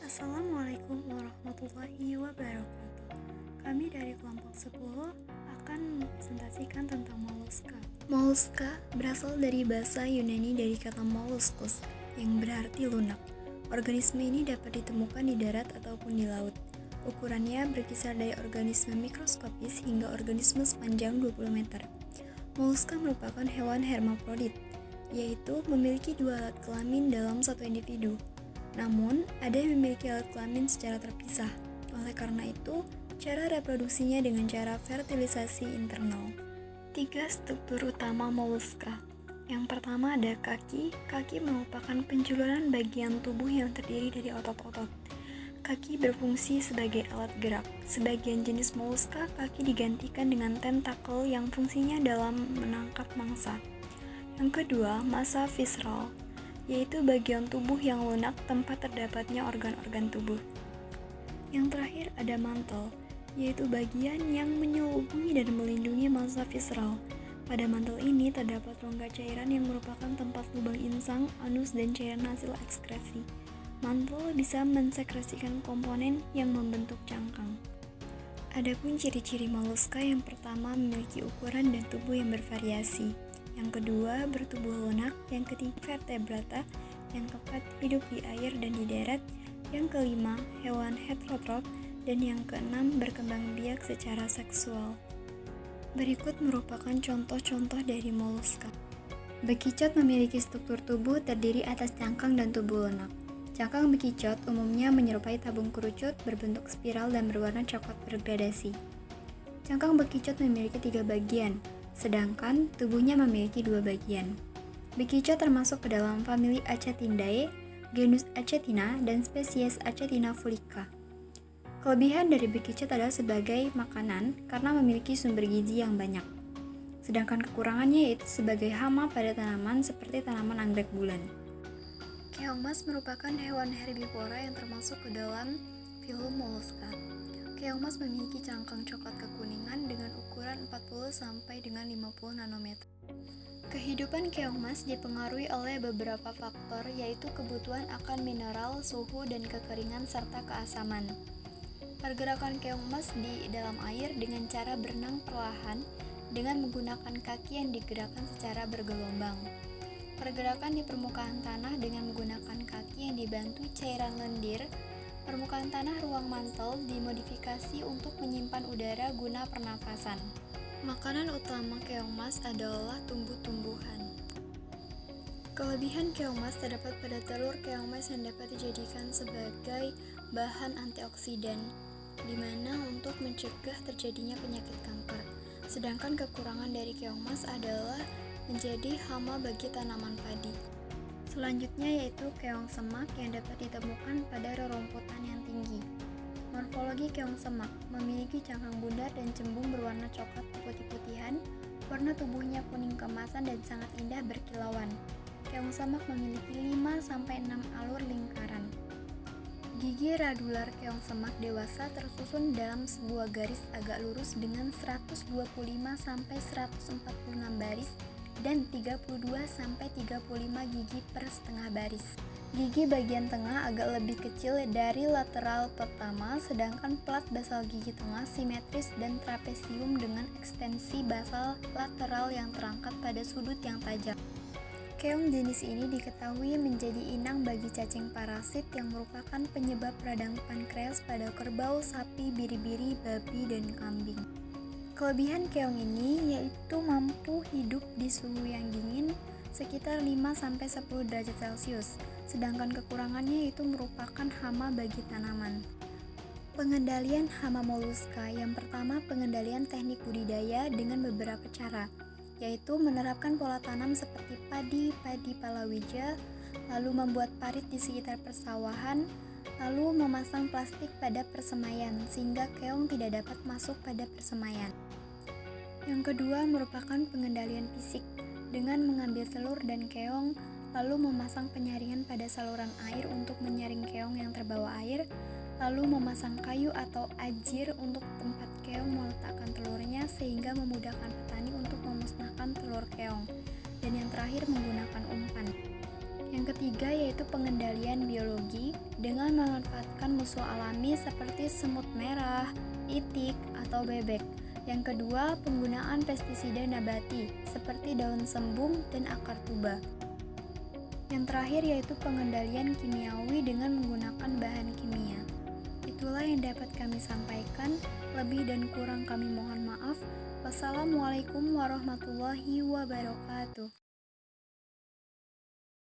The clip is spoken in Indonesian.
Assalamualaikum warahmatullahi wabarakatuh. Kami dari kelompok 10 akan mempresentasikan tentang moluska. Moluska berasal dari bahasa Yunani dari kata molluscus yang berarti lunak. Organisme ini dapat ditemukan di darat ataupun di laut. Ukurannya berkisar dari organisme mikroskopis hingga organisme sepanjang 20 meter. Moluska merupakan hewan hermafrodit, yaitu memiliki dua alat kelamin dalam satu individu. Namun, ada yang memiliki alat kelamin secara terpisah. Oleh karena itu, cara reproduksinya dengan cara fertilisasi internal. 3 struktur utama moluska. Yang pertama ada kaki. Kaki merupakan penjuluran bagian tubuh yang terdiri dari otot-otot. Kaki berfungsi sebagai alat gerak. Sebagian jenis moluska, kaki digantikan dengan tentakel yang fungsinya dalam menangkap mangsa. Yang kedua, massa visceral, yaitu bagian tubuh yang lunak tempat terdapatnya organ-organ tubuh. Yang terakhir ada mantel, yaitu bagian yang menyelubungi dan melindungi massa visceral. Pada mantel ini terdapat rongga cairan yang merupakan tempat lubang insang, anus, dan cairan hasil ekskresi. Mantel bisa mensekresikan komponen yang membentuk cangkang. Adapun ciri-ciri moluska, yang pertama memiliki ukuran dan tubuh yang bervariasi. Yang kedua, bertubuh lunak. Yang ketiga, vertebrata. Yang keempat, hidup di air dan di darat. Yang kelima, hewan heterotrof. Dan yang keenam, berkembang biak secara seksual. Berikut merupakan contoh-contoh dari moluska. Bekicot memiliki struktur tubuh terdiri atas cangkang dan tubuh lunak. Cangkang bekicot umumnya menyerupai tabung kerucut berbentuk spiral dan berwarna coklat bergradasi. Cangkang bekicot memiliki 3 bagian, sedangkan tubuhnya memiliki 2 bagian. Bekicot termasuk ke dalam famili Achatindae, genus Achatina, dan spesies Achatina fulica. Kelebihan dari bekicot adalah sebagai makanan karena memiliki sumber gizi yang banyak. Sedangkan kekurangannya yaitu sebagai hama pada tanaman seperti tanaman anggrek bulan. Keong mas merupakan hewan herbivora yang termasuk ke dalam filum mollusca. Keong mas memiliki cangkang coklat kekuningan dengan ukuran 40 sampai dengan 50 nanometer. Kehidupan keong mas dipengaruhi oleh beberapa faktor, yaitu kebutuhan akan mineral, suhu, dan kekeringan serta keasaman. Pergerakan keong mas di dalam air dengan cara berenang perlahan dengan menggunakan kaki yang digerakkan secara bergelombang. Pergerakan di permukaan tanah dengan menggunakan kaki yang dibantu cairan lendir. Permukaan tanah ruang mantel dimodifikasi untuk menyimpan udara guna pernafasan. Makanan utama keong mas adalah tumbuh-tumbuhan. Kelebihan keong mas terdapat pada telur keong mas yang dapat dijadikan sebagai bahan antioksidan, di mana untuk mencegah terjadinya penyakit kanker. Sedangkan kekurangan dari keong mas adalah menjadi hama bagi tanaman padi. Selanjutnya yaitu keong semak yang dapat ditemukan pada rerumputan yang tinggi. Morfologi keong semak memiliki cangkang bundar dan cembung berwarna coklat keputih-putihan, warna tubuhnya kuning keemasan dan sangat indah berkilauan. Keong semak memiliki 5-6 alur lingkaran. Gigi radular keong semak dewasa tersusun dalam sebuah garis agak lurus dengan 125-146 baris dan 32-35 gigi per setengah baris. Gigi bagian tengah agak lebih kecil dari lateral pertama, sedangkan plat basal gigi tengah simetris dan trapesium dengan ekstensi basal lateral yang terangkat pada sudut yang tajam. Keong jenis ini diketahui menjadi inang bagi cacing parasit yang merupakan penyebab radang pankreas pada kerbau, sapi, biri-biri, babi, dan kambing. Kelebihan keong ini yaitu mampu hidup di suhu yang dingin sekitar 5-10 derajat Celcius, sedangkan kekurangannya itu merupakan hama bagi tanaman. Pengendalian hama moluska. Yang pertama, pengendalian teknik budidaya dengan beberapa cara, yaitu menerapkan pola tanam seperti padi palawija, lalu membuat parit di sekitar persawahan, lalu memasang plastik pada persemaian sehingga keong tidak dapat masuk pada persemaian. Yang kedua merupakan pengendalian fisik dengan mengambil telur dan keong, lalu memasang penyaringan pada saluran air untuk menyaring keong yang terbawa air, lalu memasang kayu atau ajir untuk tempat keong meletakkan telurnya sehingga memudahkan petani untuk memusnahkan telur keong. Dan yang terakhir menggunakan umpan. Yang ketiga yaitu pengendalian biologi dengan memanfaatkan musuh alami seperti semut merah, itik, atau bebek. Yang kedua, penggunaan pestisida nabati seperti daun sembung dan akar tuba. Yang terakhir yaitu pengendalian kimiawi dengan menggunakan bahan kimia. Itulah yang dapat kami sampaikan, lebih dan kurang kami mohon maaf. Wassalamualaikum warahmatullahi wabarakatuh.